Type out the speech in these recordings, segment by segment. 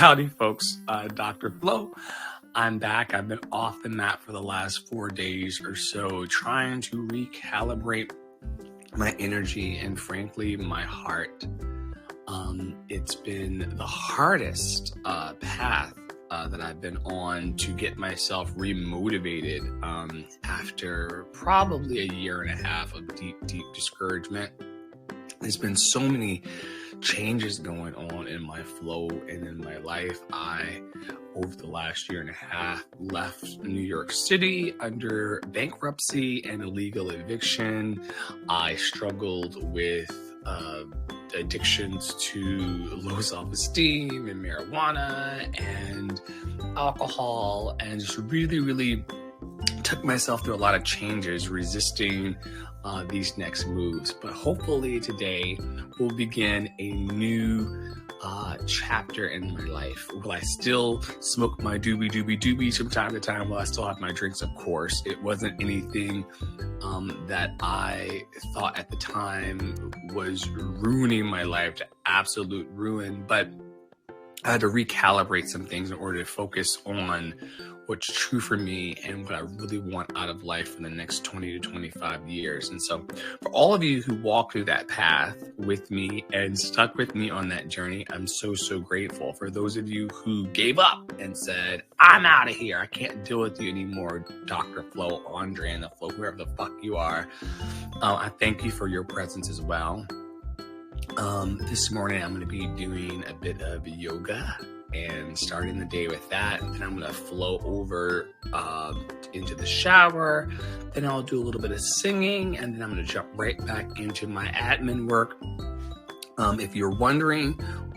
Howdy, folks. Dr. Flo. I'm back. I've been off the mat for the last 4 days or so, trying to recalibrate my energy and, frankly, my heart. It's been the hardest path that I've been on to get myself remotivated after probably a year and a half of deep discouragement. There's been so many changes going on in my flow and in my life. Over the last year and a half, left New York City under bankruptcy and illegal eviction. I struggled with addictions to low self-esteem and marijuana and alcohol, and just really took myself through a lot of changes, resisting these next moves. But hopefully today will begin a new chapter in my life. Will I still smoke my doobie from time to time? Will I still have my drinks? Of course. It wasn't anything that I thought at the time was ruining my life to absolute ruin, but I had to recalibrate some things in order to focus on what's true for me and what I really want out of life for the next 20 to 25 years. And so for all of you who walked through that path with me and stuck with me on that journey, I'm so grateful. For those of you who gave up and said, I'm out of here, I can't deal with you anymore, Dr. Flo, Andre and the Flo, whoever the fuck you are, I thank you for your presence as well. This morning I'm going to be doing a bit of yoga and starting the day with that. And then I'm going to flow over into the shower. Then I'll do a little bit of singing, and then I'm going to jump right back into my admin work. If you're wondering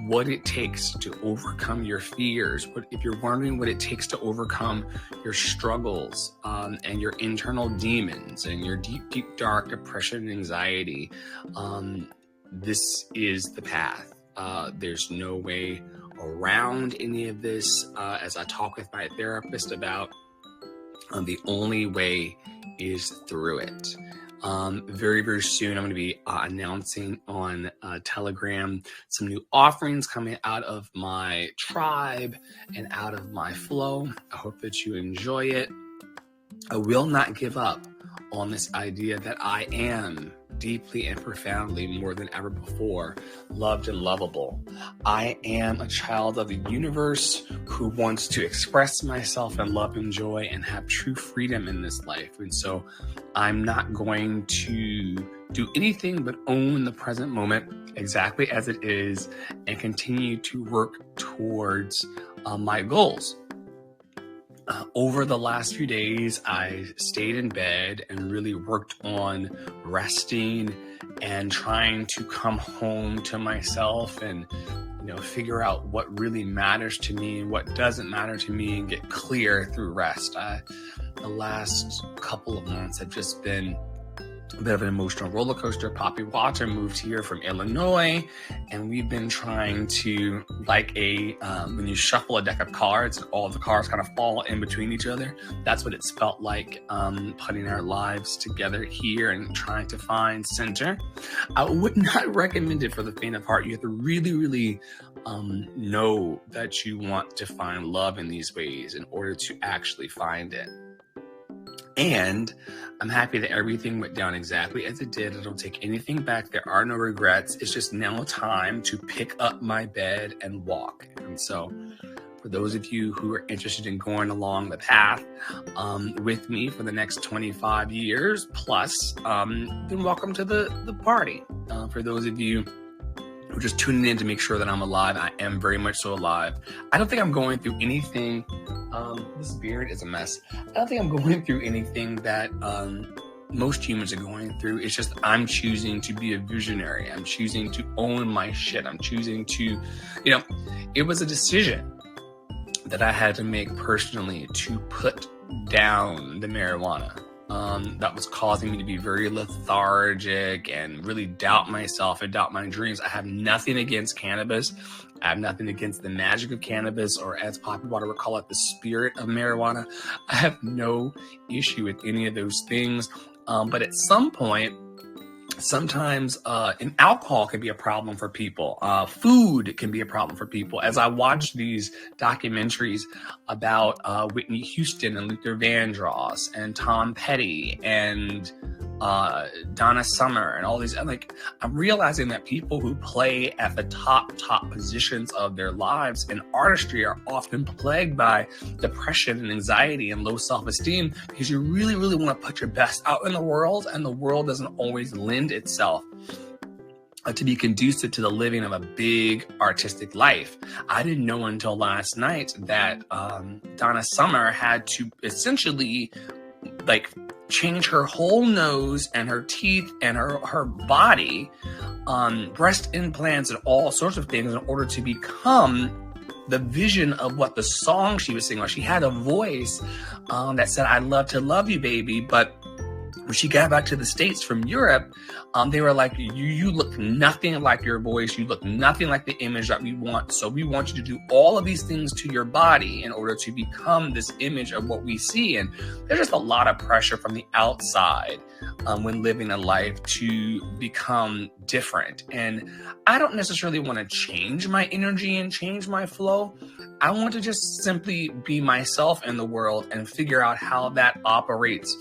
what it takes to overcome your fears, if you're wondering what it takes to overcome your struggles and your internal demons and your deep, dark depression and anxiety, this is the path. There's no way around any of this. As I talk with my therapist about, the only way is through it. Very soon I'm going to be announcing on Telegram some new offerings coming out of my tribe and out of my flow. I hope that you enjoy it. I will not give up on this idea that I am deeply and profoundly, more than ever before, loved and lovable. I am a child of the universe who wants to express myself in love and joy and have true freedom in this life. And so I'm not going to do anything but own the present moment exactly as it is and continue to work towards my goals. Over the last few days, I stayed in bed and really worked on resting and trying to come home to myself and, figure out what really matters to me and what doesn't matter to me and get clear through rest. The last couple of months have just been a bit of an emotional roller coaster. Poppy Walter moved here from Illinois, and we've been trying to, like when you shuffle a deck of cards, all the cards kind of fall in between each other. That's what it's felt like, putting our lives together here and trying to find center. I would not recommend it for the faint of heart. You have to really know that you want to find love in these ways in order to actually find it. And I'm happy that everything went down exactly as it did. I don't take anything back. There are no regrets. It's just now time to pick up my bed and walk. And so for those of you who are interested in going along the path with me for the next 25 years plus, then welcome to the party. For those of you who are just tuning in to make sure that I'm alive, I am very much so alive. I don't think I'm going through anything. This beard is a mess. I don't think I'm going through anything that most humans are going through. It's just I'm choosing to be a visionary. I'm choosing to own my shit. I'm choosing to, it was a decision that I had to make personally to put down the marijuana. That was causing me to be very lethargic and really doubt myself and doubt my dreams. I have nothing against cannabis. I have nothing against the magic of cannabis, or as Poppy Water would call it, the spirit of marijuana. I have no issue with any of those things. But at some point, sometimes and alcohol can be a problem for people. Food can be a problem for people. As I watch these documentaries about Whitney Houston and Luther Vandross and Tom Petty and Donna Summer and all these, I'm realizing that people who play at the top positions of their lives in artistry are often plagued by depression and anxiety and low self-esteem, because you really, really want to put your best out in the world, and the world doesn't always lend itself to be conducive to the living of a big artistic life. I didn't know until last night that Donna Summer had to essentially change her whole nose and her teeth and her body, breast implants and all sorts of things in order to become the vision of what the song she was singing. She had a voice that said, "I love to love you, baby," but when she got back to the States from Europe, they were like, you look nothing like your voice. You look nothing like the image that we want. So we want you to do all of these things to your body in order to become this image of what we see. And there's just a lot of pressure from the outside when living a life to become different. And I don't necessarily want to change my energy and change my flow. I want to just simply be myself in the world and figure out how that operates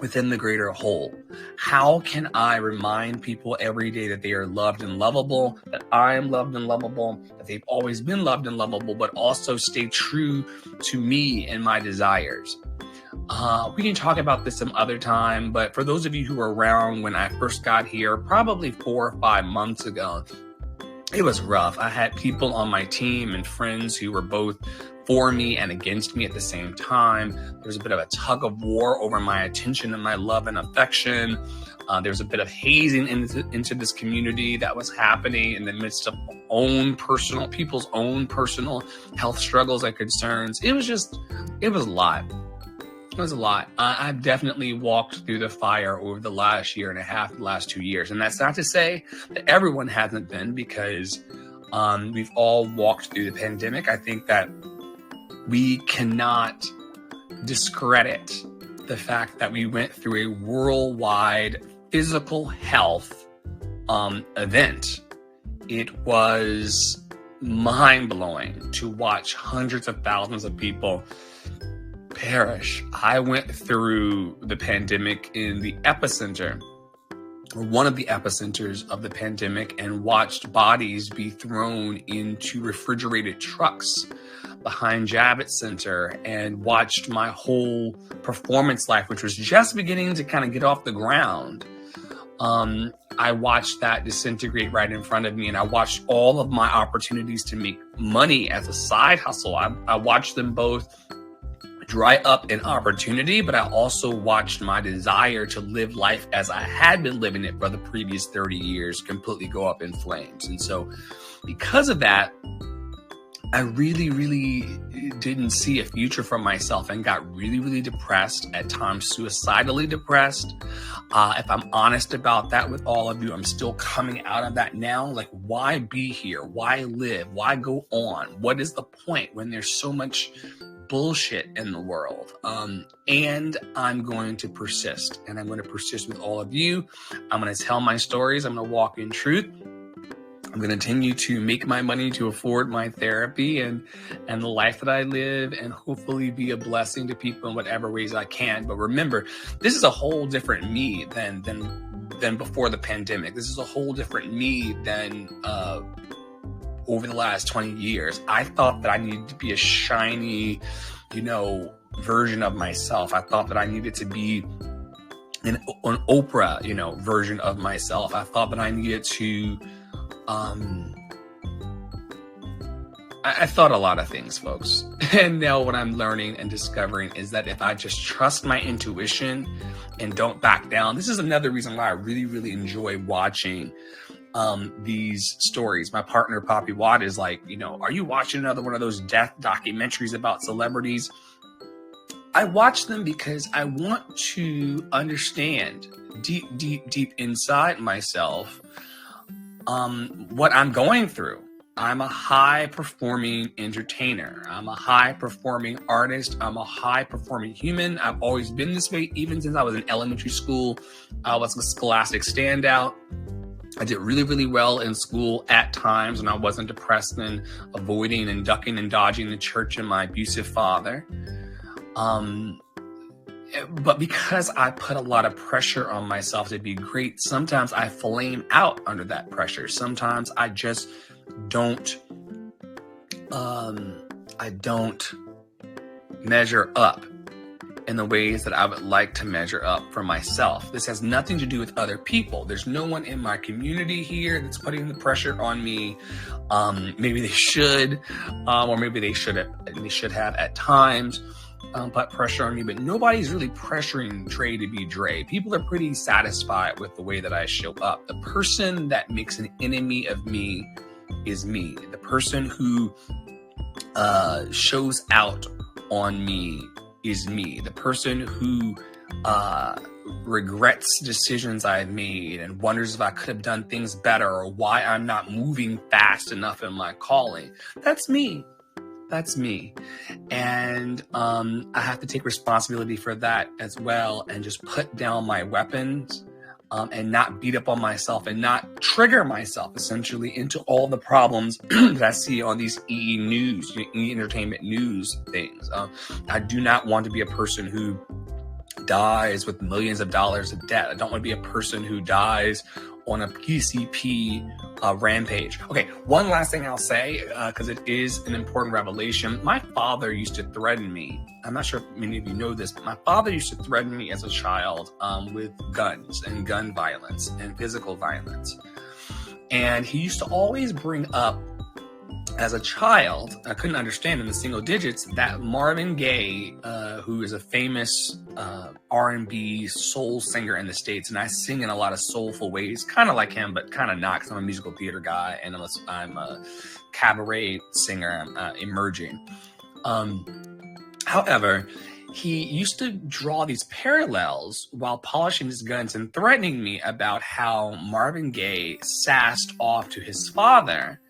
within the greater whole. How can I remind people every day that they are loved and lovable, that I am loved and lovable, that they've always been loved and lovable, but also stay true to me and my desires? We can talk about this some other time, but for those of you who were around when I first got here, probably 4 or 5 months ago, it was rough. I had people on my team and friends who were both for me and against me at the same time. There was a bit of a tug of war over my attention and my love and affection. There was a bit of hazing into this community that was happening in the midst of people's own personal health struggles and concerns. It was a lot. It was a lot. I've definitely walked through the fire over the last year and a half, the last 2 years. And that's not to say that everyone hasn't been, because we've all walked through the pandemic. I think that we cannot discredit the fact that we went through a worldwide physical health event. It was mind-blowing to watch hundreds of thousands of people perish. I went through the pandemic in the epicenter, or one of the epicenters of the pandemic, and watched bodies be thrown into refrigerated trucks behind Javits Center, and watched my whole performance life, which was just beginning to kind of get off the ground. I watched that disintegrate right in front of me, and I watched all of my opportunities to make money as a side hustle. I watched them both dry up in opportunity, but I also watched my desire to live life as I had been living it for the previous 30 years completely go up in flames. And so because of that, I really, really didn't see a future for myself and got really, really depressed, at times suicidally depressed. If I'm honest about that with all of you, I'm still coming out of that now. Like, why be here? Why live? Why go on? What is the point when there's so much bullshit in the world? And I'm going to persist, and I'm going to persist with all of you. I'm going to tell my stories. I'm going to walk in truth. I'm going to continue to make my money to afford my therapy and the life that I live, and hopefully be a blessing to people in whatever ways I can. But remember, this is a whole different me than before the pandemic. This is a whole different me than over the last 20 years. I thought that I needed to be a shiny, version of myself. I thought that I needed to be an Oprah, version of myself. I thought that I needed to I thought a lot of things, folks. And now what I'm learning and discovering is that if I just trust my intuition and don't back down, this is another reason why I really, really enjoy watching these stories. My partner, Poppy Watt, is like, are you watching another one of those death documentaries about celebrities? I watch them because I want to understand deep inside myself what I'm going through. I'm a high performing entertainer. I'm a high performing artist. I'm a high performing human. I've always been this way. Even since I was in elementary school, I was a scholastic standout. I did really, really well in school at times when I wasn't depressed and avoiding and ducking and dodging the church and my abusive father. But because I put a lot of pressure on myself to be great, sometimes I flame out under that pressure. Sometimes I just don't measure up in the ways that I would like to measure up for myself. This has nothing to do with other people. There's no one in my community here that's putting the pressure on me. Maybe they should, or maybe they should have at times put pressure on me, but nobody's really pressuring Dre to be Dre. People are pretty satisfied with the way that I show up. The person that makes an enemy of me is me. The person who shows out on me is me. The person who regrets decisions I've made and wonders if I could have done things better or why I'm not moving fast enough in my calling. That's me. That's me. And I have to take responsibility for that as well and just put down my weapons and not beat up on myself and not trigger myself essentially into all the problems that I see on these E entertainment news things. I do not want to be a person who dies with millions of dollars of debt. I don't want to be a person who dies on a PCP rampage. Okay, one last thing I'll say, because it is an important revelation. My father used to threaten me. I'm not sure if many of you know this, but my father used to threaten me as a child with guns and gun violence and physical violence. And he used to always bring up, as a child, I couldn't understand in the single digits that Marvin Gaye, who is a famous R&B soul singer in the States, and I sing in a lot of soulful ways, kind of like him, but kind of not, because I'm a musical theater guy, and I'm a cabaret singer, emerging. However, he used to draw these parallels while polishing his guns and threatening me about how Marvin Gaye sassed off to his father,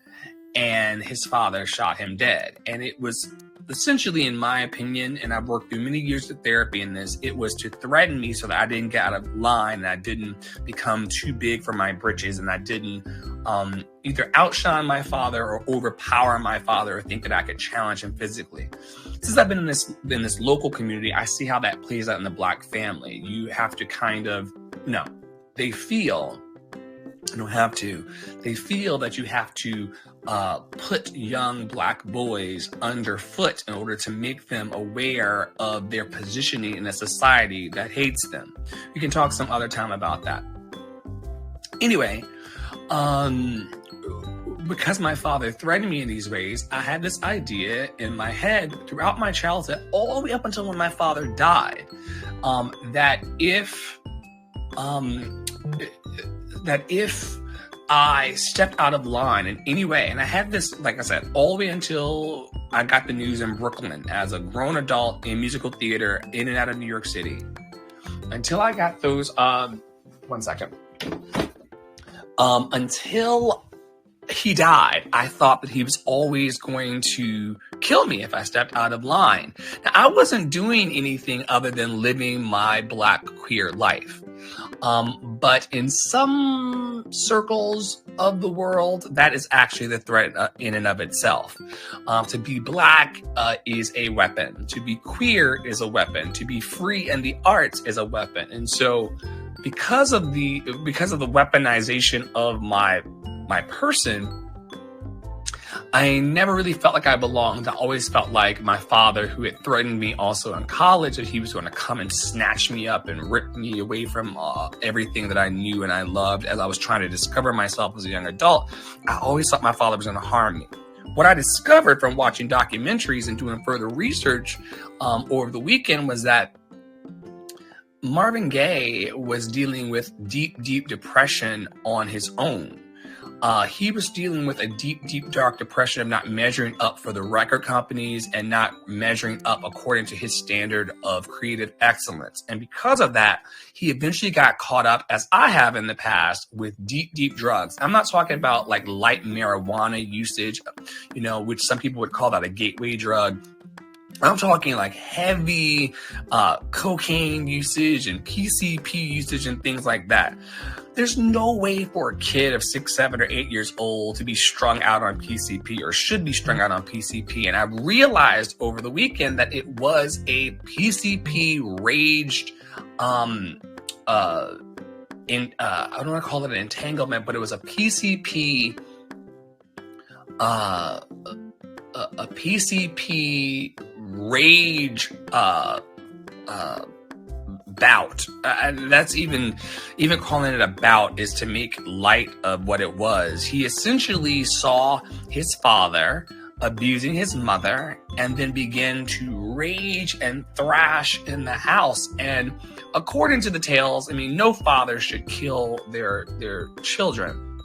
and his father shot him dead. And it was essentially, in my opinion, and I've worked through many years of therapy in this, it was to threaten me so that I didn't get out of line and I didn't become too big for my britches and I didn't either outshine my father or overpower my father or think that I could challenge him physically. Since I've been in this local community, I see how that plays out in the Black family. You have to they feel that you have to put young Black boys underfoot in order to make them aware of their positioning in a society that hates them. We can talk some other time about that. Anyway, because my father threatened me in these ways, I had this idea in my head throughout my childhood, all the way up until when my father died, that if I stepped out of line in any way, and I had this, like I said, all the way until I got the news in Brooklyn as a grown adult in musical theater in and out of New York City, until I got those, until he died, I thought that he was always going to kill me if I stepped out of line. Now, I wasn't doing anything other than living my Black queer life. But in some circles of the world, that is actually the threat in and of itself. To be Black is a weapon. To be queer is a weapon. To be free in the arts is a weapon. And so because of the weaponization of my person, I never really felt like I belonged. I always felt like my father, who had threatened me also in college, that he was going to come and snatch me up and rip me away from everything that I knew and I loved as I was trying to discover myself as a young adult. I always thought my father was going to harm me. What I discovered from watching documentaries and doing further research over the weekend was that Marvin Gaye was dealing with deep, deep depression on his own. He was dealing with a deep, deep, dark depression of not measuring up for the record companies and not measuring up according to his standard of creative excellence. And because of that, he eventually got caught up, as I have in the past, with deep, deep drugs. I'm not talking about like light marijuana usage, which some people would call that a gateway drug. I'm talking like heavy cocaine usage and PCP usage and things like that. There's no way for a kid of 6, 7, or 8 years old to be strung out on PCP or should be strung out on PCP. And I realized over the weekend that it was a PCP raged, I don't want to call it an entanglement, but it was a PCP, a PCP rage bout. And that's even calling it a bout is to make light of what it was. He essentially saw his father abusing his mother and then began to rage and thrash in the house. And according to the tales, no father should kill their children.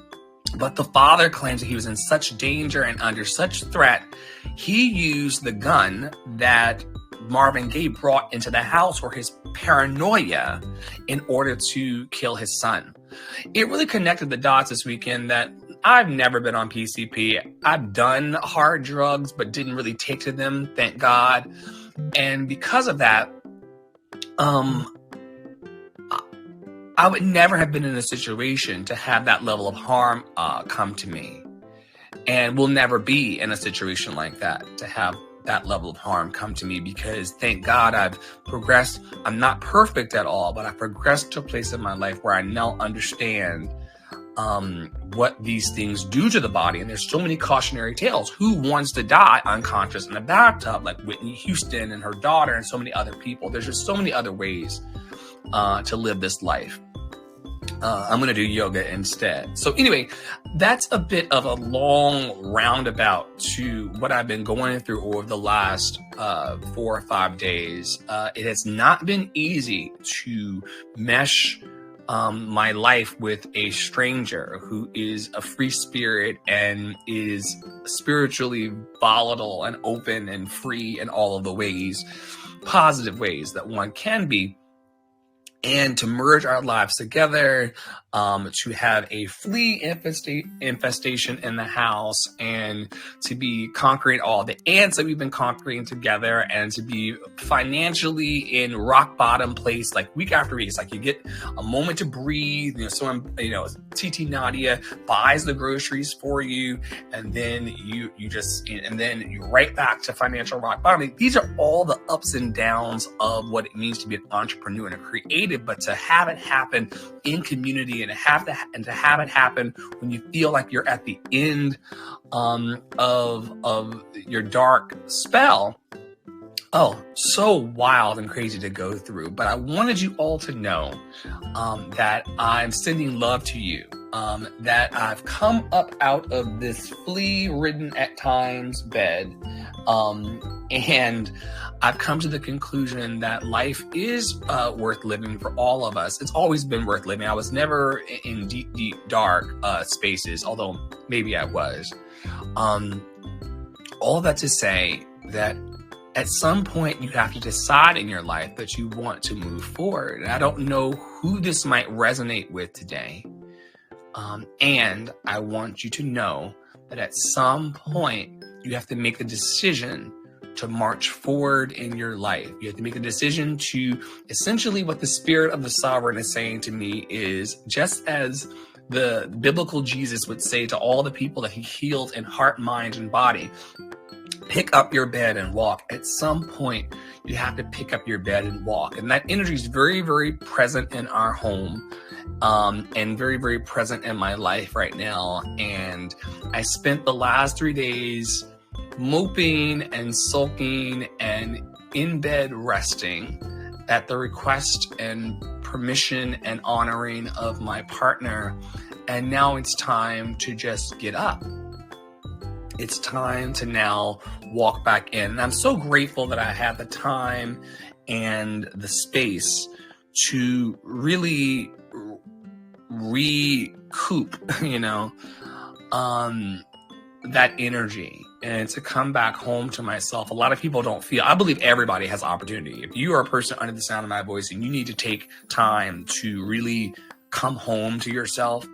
But the father claims that he was in such danger and under such threat, he used the gun that Marvin Gaye brought into the house for his paranoia in order to kill his son. It really connected the dots this weekend that I've never been on PCP. I've done hard drugs, but didn't really take to them, thank God. And because of that, I would never have been in a situation to have that level of harm come to me. And will never be in a situation like that to have that level of harm come to me, because thank God I've progressed. I'm not perfect at all, but I've progressed to a place in my life where I now understand what these things do to the body. And there's so many cautionary tales. Who wants to die unconscious in a bathtub, like Whitney Houston and her daughter and so many other people? There's just so many other ways to live this life. I'm going to do yoga instead. So anyway, that's a bit of a long roundabout to what I've been going through over the last 4 or 5 days. It has not been easy to mesh my life with a stranger who is a free spirit and is spiritually volatile and open and free in all of the ways, positive ways that one can be. And to merge our lives together, to have a flea infestation in the house, and to be conquering all the ants that we've been conquering together, and to be financially in rock bottom place, like week after week. It's like you get a moment to breathe. TT Nadia buys the groceries for you, and then you're right back to financial rock bottom. These are all the ups and downs of what it means to be an entrepreneur and a creative. But to have it happen in community and to have it happen when you feel like you're at the end of your dark spell. Oh, so wild and crazy to go through. But I wanted you all to know that I'm sending love to you, that I've come up out of this flea-ridden at times bed, and I've come to the conclusion that life is worth living for all of us. It's always been worth living. I was never in deep, deep, dark spaces, although maybe I was. All that to say that at some point you have to decide in your life that you want to move forward. And I don't know who this might resonate with today. And I want you to know that at some point you have to make the decision to march forward in your life. You have to make a decision to essentially what the Spirit of the Sovereign is saying to me is, just as the biblical Jesus would say to all the people that he healed in heart, mind, and body, pick up your bed and walk. At some point, you have to pick up your bed and walk. And that energy is very, very present in our home, and very, very present in my life right now. And I spent the last 3 days moping and sulking and in bed resting at the request and permission and honoring of my partner. And now it's time to just get up. It's time to now walk back in. And I'm so grateful that I had the time and the space to really recoup, that energy and to come back home to myself. A lot of people don't feel, I believe everybody has opportunity. If you are a person under the sound of my voice and you need to take time to really come home to yourself,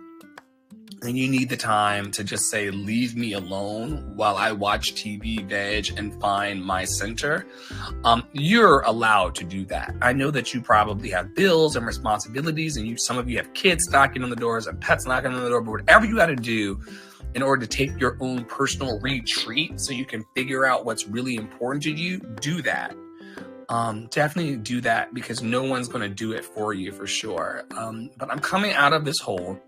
and you need the time to just say, leave me alone while I watch TV, veg, and find my center, you're allowed to do that. I know that you probably have bills and responsibilities, and some of you have kids knocking on the doors and pets knocking on the door, but whatever you got to do in order to take your own personal retreat so you can figure out what's really important to you, do that. Definitely do that, because no one's going to do it for you for sure. But I'm coming out of this hole.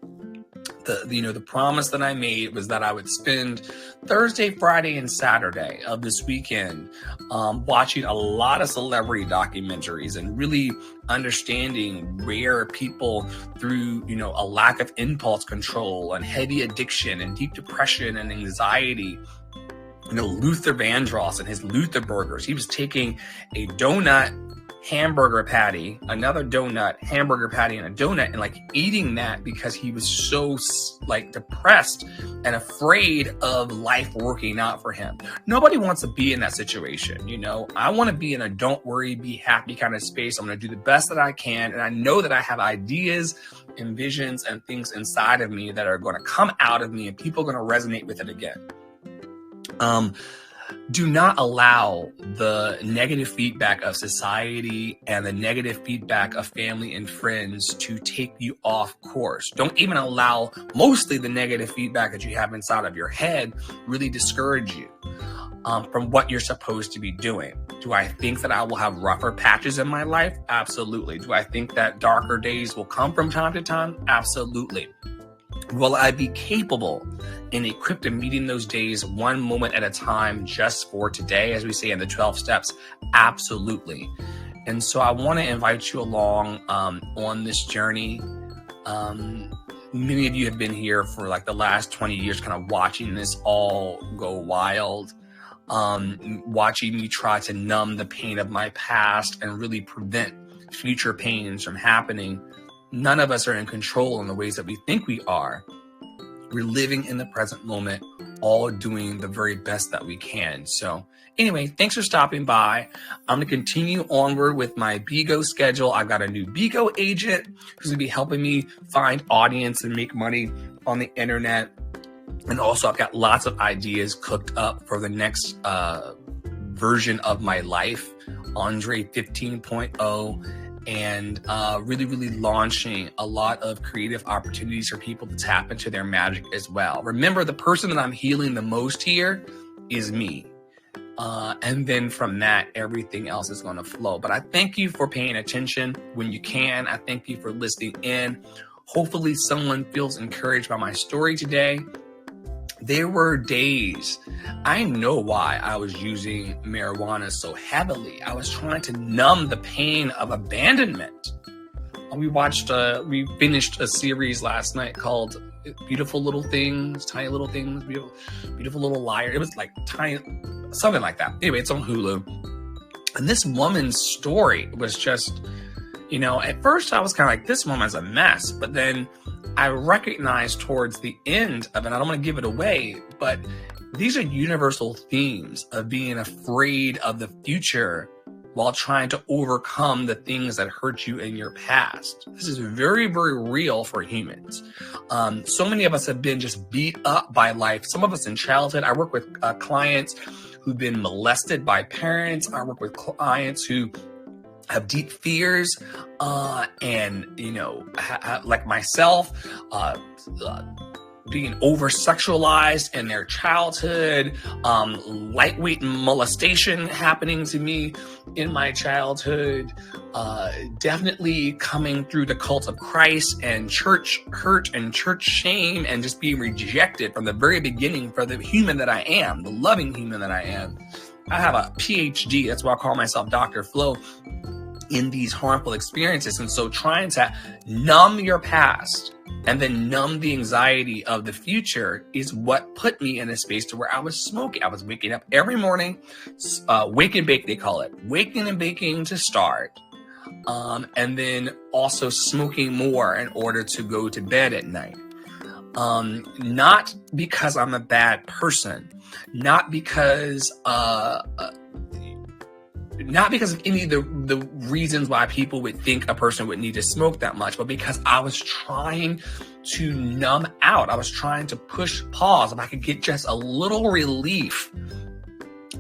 The promise that I made was that I would spend Thursday, Friday, and Saturday of this weekend watching a lot of celebrity documentaries and really understanding where people through, a lack of impulse control and heavy addiction and deep depression and anxiety. Luther Vandross and his Luther burgers. He was taking a donut, hamburger patty, another donut, hamburger patty, and a donut, and eating that because he was so depressed and afraid of life working out for him. Nobody wants to be in that situation. I want to be in a don't worry, be happy kind of space. I'm going to do the best that I can. And I know that I have ideas and visions and things inside of me that are going to come out of me and people are going to resonate with it again. Do not allow the negative feedback of society and the negative feedback of family and friends to take you off course. Don't even allow mostly the negative feedback that you have inside of your head really discourage you from what you're supposed to be doing. Do I think that I will have rougher patches in my life? Absolutely. Do I think that darker days will come from time to time? Absolutely. Will I be capable and equipped in meeting those days one moment at a time just for today, as we say in the 12 steps? Absolutely. And so I want to invite you along on this journey. Many of you have been here for the last 20 years, kind of watching this all go wild, watching me try to numb the pain of my past and really prevent future pains from happening. None of us are in control in the ways that we think we are. We're living in the present moment, all doing the very best that we can. So anyway, thanks for stopping by. I'm going to continue onward with my Bigo schedule. I've got a new Bigo agent who's going to be helping me find audience and make money on the internet. And also I've got lots of ideas cooked up for the next version of my life, Andre 15.0. And really, really launching a lot of creative opportunities for people to tap into their magic as well. Remember, the person that I'm healing the most here is me. And then from that, everything else is going to flow. But I thank you for paying attention when you can. I thank you for listening in. Hopefully someone feels encouraged by my story today. There were days, I know why I was using marijuana so heavily. I was trying to numb the pain of abandonment. We finished a series last night called Beautiful Little Things, Tiny Little Things, Beautiful Little Liar. It was tiny, something like that. Anyway, it's on Hulu. And this woman's story was just, at first I was kind of this woman's a mess, but then I recognized towards the end of it, I don't want to give it away, but these are universal themes of being afraid of the future while trying to overcome the things that hurt you in your past. This is very, very real for humans. So many of us have been just beat up by life. Some of us in childhood. I work with clients who've been molested by parents. I work with clients who have deep fears, and like myself, being over-sexualized in their childhood, lightweight molestation happening to me in my childhood, definitely coming through the cult of Christ and church hurt and church shame and just being rejected from the very beginning for the human that I am, the loving human that I am. I have a PhD, that's why I call myself Dr. Flo, in these harmful experiences. And so trying to numb your past and then numb the anxiety of the future is what put me in a space to where I was smoking. I was waking up every morning, wake and bake, they call it, waking and baking to start. And then also smoking more in order to go to bed at night. Not because I'm a bad person, not because not because of any of the reasons why people would think a person would need to smoke that much, but because I was trying to numb out. I was trying to push pause. If I could get just a little relief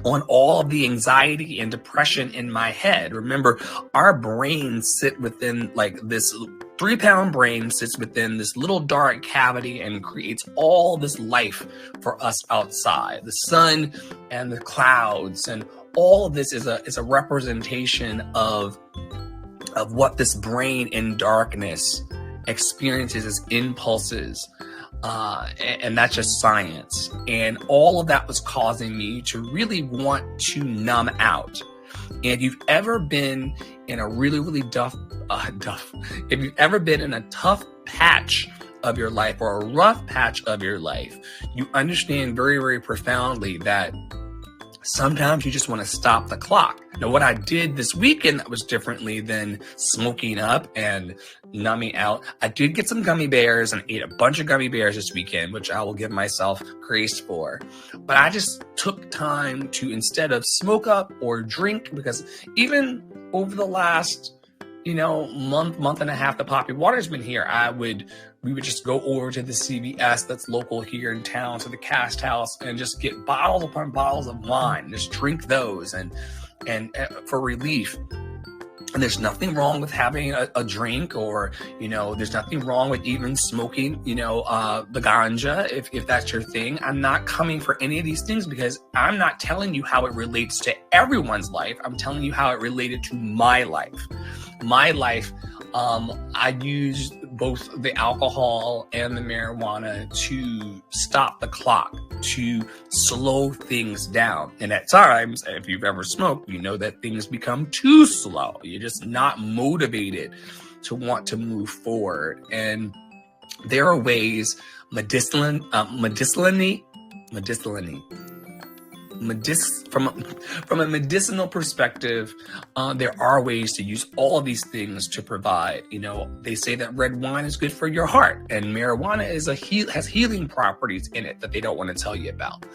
on all of the anxiety and depression in my head. Remember, our brains sit within like this 3-pound brain sits within this little dark cavity and creates all this life for us outside. The sun and the clouds and all of this is a representation of what this brain in darkness experiences as impulses. And that's just science. And all of that was causing me to really want to numb out. And if you've ever been in a really, really if you've ever been in a tough patch of your life or a rough patch of your life, you understand very, very profoundly that sometimes you just want to stop the clock. Now, what I did this weekend that was differently than smoking up and numbing out, I did get some gummy bears and ate a bunch of gummy bears this weekend, which I will give myself grace for. But I just took time to, instead of smoke up or drink, because even over the last month and a half, the Poppy Water's been here, we would just go over to the CVS that's local here in town, to the Cast House, and just get bottles upon bottles of wine, and just drink those and for relief. And there's nothing wrong with having a drink, or, there's nothing wrong with even smoking, the ganja, if that's your thing. I'm not coming for any of these things because I'm not telling you how it relates to everyone's life. I'm telling you how it related to my life. My life, I used both the alcohol and the marijuana to stop the clock, to slow things down. And at times, if you've ever smoked, you know that things become too slow. You're just not motivated to want to move forward. And there are ways from a medicinal perspective, there are ways to use all of these things to provide. They say that red wine is good for your heart, and marijuana has healing properties in it that they don't want to tell you about.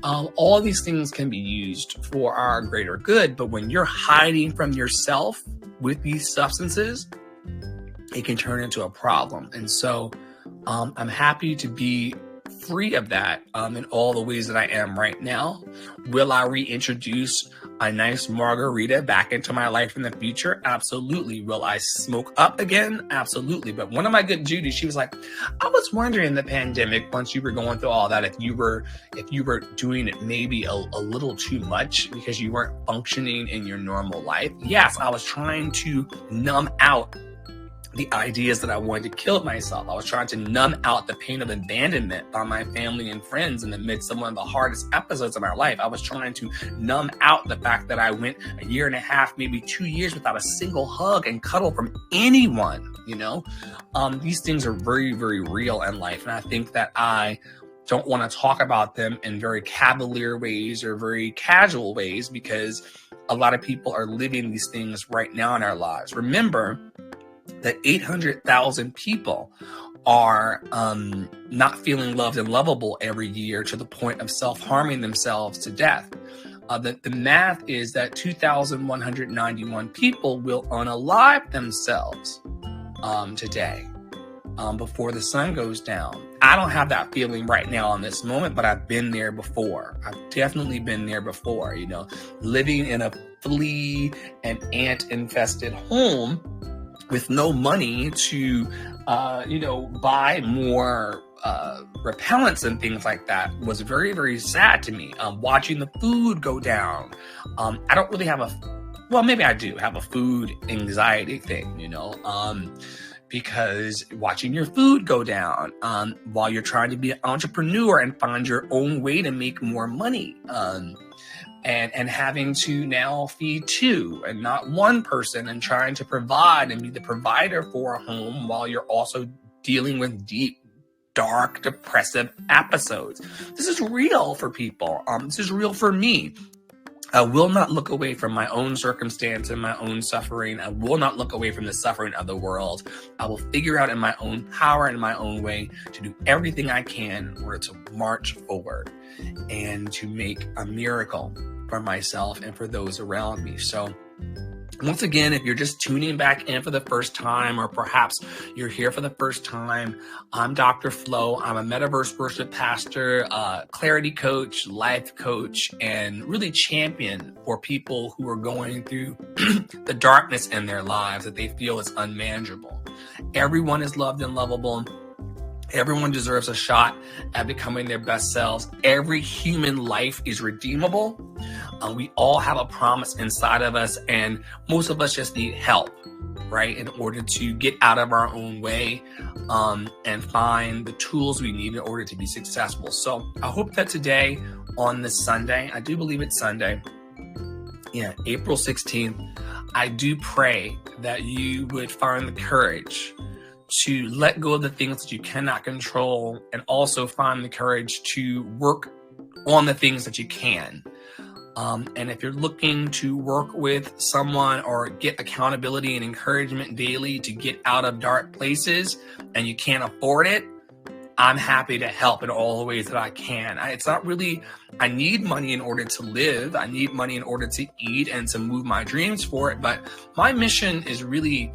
All of these things can be used for our greater good, but when you're hiding from yourself with these substances, it can turn into a problem. And so I'm happy to be free of that in all the ways that I am right now. Will I reintroduce a nice margarita back into my life in the future? Absolutely. Will I smoke up again? Absolutely. But one of my good Judy, she was like, I was wondering in the pandemic, once you were going through all that, if you were doing it maybe a little too much because you weren't functioning in your normal life. Yes, I was trying to numb out the ideas that I wanted to kill myself. I was trying to numb out the pain of abandonment by my family and friends in the midst of one of the hardest episodes of my life. I was trying to numb out the fact that I went a year and a half, maybe 2 years without a single hug and cuddle from anyone. These things are very, very real in life. And I think that I don't want to talk about them in very cavalier ways or very casual ways, because a lot of people are living these things right now in our lives. Remember that 800,000 people are not feeling loved and lovable every year to the point of self-harming themselves to death. The math is that 2,191 people will unalive themselves today before the sun goes down. I don't have that feeling right now in this moment, but I've been there before. I've definitely been there before, living in a flea and ant infested home with no money to, buy more repellents and things like that was very, very sad to me. Watching the food go down. I don't really have maybe I do have a food anxiety thing, because watching your food go down while you're trying to be an entrepreneur and find your own way to make more money. And having to now feed two and not one person, and trying to provide and be the provider for a home while you're also dealing with deep, dark, depressive episodes. This is real for people. This is real for me. I will not look away from my own circumstance and my own suffering. I will not look away from the suffering of the world. I will figure out in my own power and my own way to do everything I can in order to march forward and to make a miracle for myself and for those around me. So once again, if you're just tuning back in for the first time, or perhaps you're here for the first time, I'm Dr. Flo. I'm a metaverse worship pastor, clarity coach, life coach, and really champion for people who are going through the darkness in their lives that they feel is unmanageable. Everyone is loved and lovable. Everyone deserves a shot at becoming their best selves. Every human life is redeemable. We all have a promise inside of us, and most of us just need help, right, in order to get out of our own way and find the tools we need in order to be successful. So I hope that today on this Sunday, I do believe it's Sunday, April 16th, I do pray that you would find the courage to let go of the things that you cannot control, and also find the courage to work on the things that you can. And if you're looking to work with someone or get accountability and encouragement daily to get out of dark places and you can't afford it, I'm happy to help in all the ways that I can. It's not really, I need money in order to live. I need money in order to eat and to move my dreams for it. But my mission is really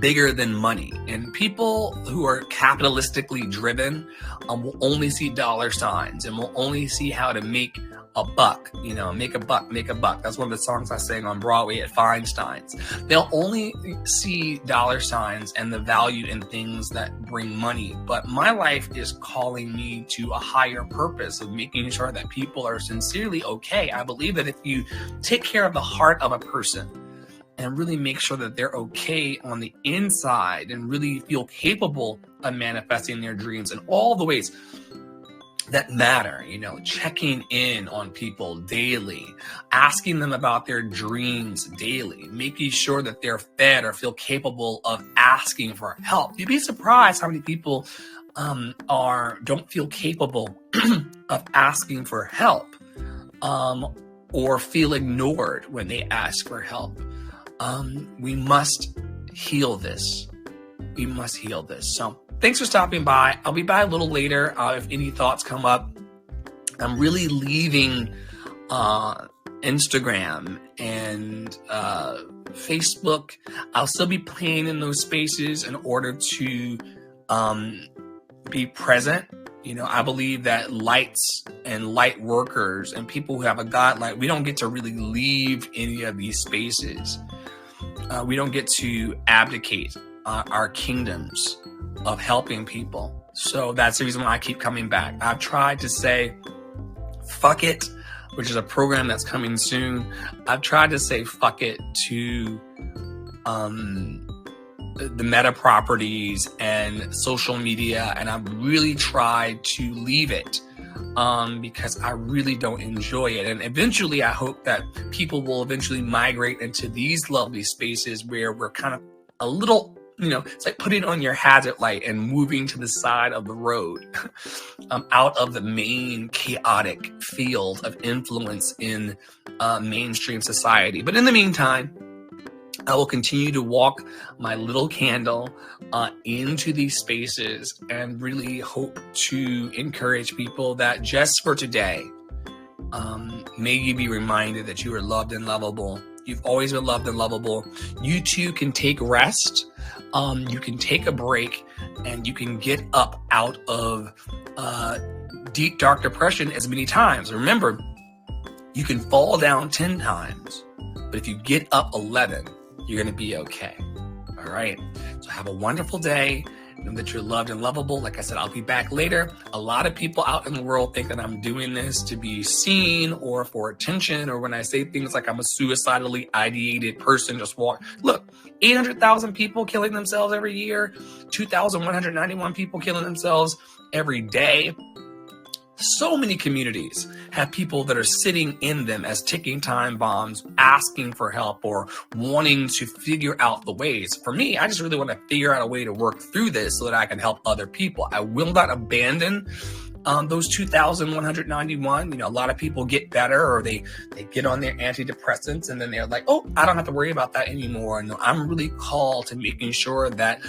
bigger than money. And people who are capitalistically driven will only see dollar signs and will only see how to make a buck, make a buck. That's one of the songs I sang on Broadway at Feinstein's. They'll only see dollar signs and the value in things that bring money. But my life is calling me to a higher purpose of making sure that people are sincerely okay. I believe that if you take care of the heart of a person and really make sure that they're okay on the inside and really feel capable of manifesting their dreams in all the ways that matter, checking in on people daily, asking them about their dreams daily, making sure that they're fed or feel capable of asking for help. You'd be surprised how many people don't feel capable of asking for help or feel ignored when they ask for help. We must heal this. So thanks for stopping by. I'll be by a little later if any thoughts come up. I'm really leaving Instagram and Facebook. I'll still be playing in those spaces in order to be present. I believe that lights and light workers and people who have a God light, we don't get to really leave any of these spaces. We don't get to abdicate our kingdoms of helping people. So that's the reason why I keep coming back. I've tried to say, fuck it, which is a program that's coming soon. I've tried to say fuck it to the meta properties and social media, and I've really tried to leave it because I really don't enjoy it. And eventually I hope that people will eventually migrate into these lovely spaces where we're kind of a little, it's like putting on your hazard light and moving to the side of the road out of the main chaotic field of influence in mainstream society. But in the meantime, I will continue to walk my little candle into these spaces and really hope to encourage people that just for today, may you be reminded that you are loved and lovable. You've always been loved and lovable. You too can take rest. You can take a break, and you can get up out of deep, dark depression as many times. Remember, you can fall down 10 times, but if you get up 11, you're going to be okay. All right. So have a wonderful day. Know that you're loved and lovable. Like I said, I'll be back later. A lot of people out in the world think that I'm doing this to be seen or for attention, or when I say things like I'm a suicidally ideated person, look, 800,000 people killing themselves every year, 2,191 people killing themselves every day. So many communities have people that are sitting in them as ticking time bombs, asking for help or wanting to figure out the ways. For me, I just really want to figure out a way to work through this so that I can help other people. I will not abandon those 2,191, a lot of people get better, or they get on their antidepressants, and then they're like, oh, I don't have to worry about that anymore. And I'm really called to making sure that,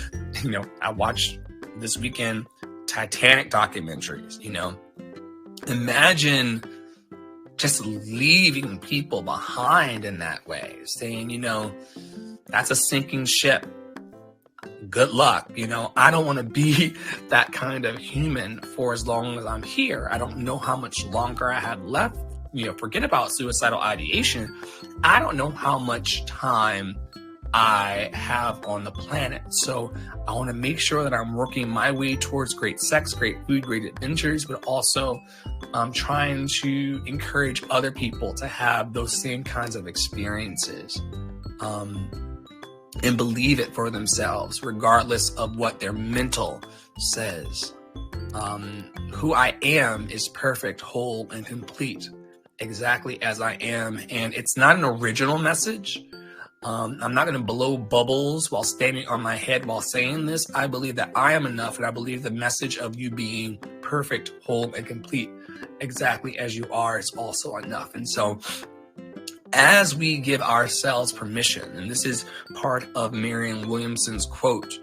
I watched this weekend Titanic documentaries. Imagine just leaving people behind in that way, saying, that's a sinking ship. Good luck. I don't want to be that kind of human for as long as I'm here. I don't know how much longer I have left. Forget about suicidal ideation. I don't know how much time I have on the planet. So I want to make sure that I'm working my way towards great sex, great food, great adventures, but also trying to encourage other people to have those same kinds of experiences. And believe it for themselves, regardless of what their mental says. Who I am is perfect, whole, and complete, exactly as I am. And it's not an original message. I'm not going to blow bubbles while standing on my head while saying this. I believe that I am enough, and I believe the message of you being perfect, whole, and complete, exactly as you are, is also enough. And so, as we give ourselves permission, and this is part of Marianne Williamson's quote,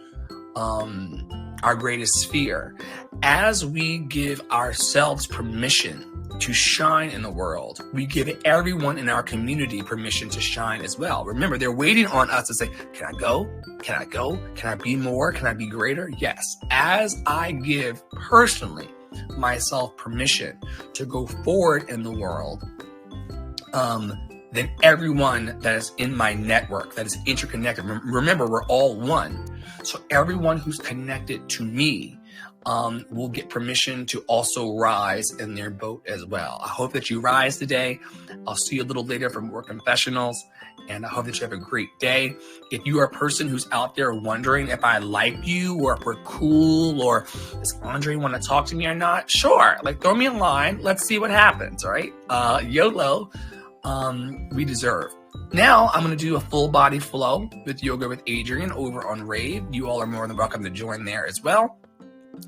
our greatest fear, as we give ourselves permission to shine in the world, we give everyone in our community permission to shine as well. Remember, they're waiting on us to say, can I go? Can I go? Can I be more? Can I be greater? Yes. As I give personally myself permission to go forward in the world, then everyone that is in my network, that is interconnected, remember, we're all one. So everyone who's connected to me will get permission to also rise in their boat as well. I hope that you rise today. I'll see you a little later for more confessionals, and I hope that you have a great day. If you are a person who's out there wondering if I like you, or if we're cool, or does Andre want to talk to me or not, sure, throw me a line. Let's see what happens, all right? YOLO. We deserve. Now I'm going to do a full body flow with Yoga with Adrian over on Rave. You all are more than welcome to join there as well.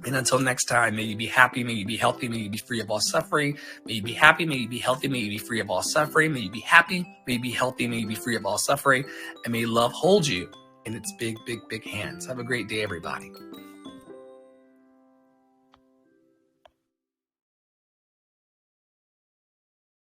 And until next time, may you be happy, may you be healthy, may you be free of all suffering. May you be happy, may you be healthy, may you be free of all suffering. May you be happy, may you be healthy, may you be free of all suffering. And may love hold you in its big, big, big hands. Have a great day, everybody.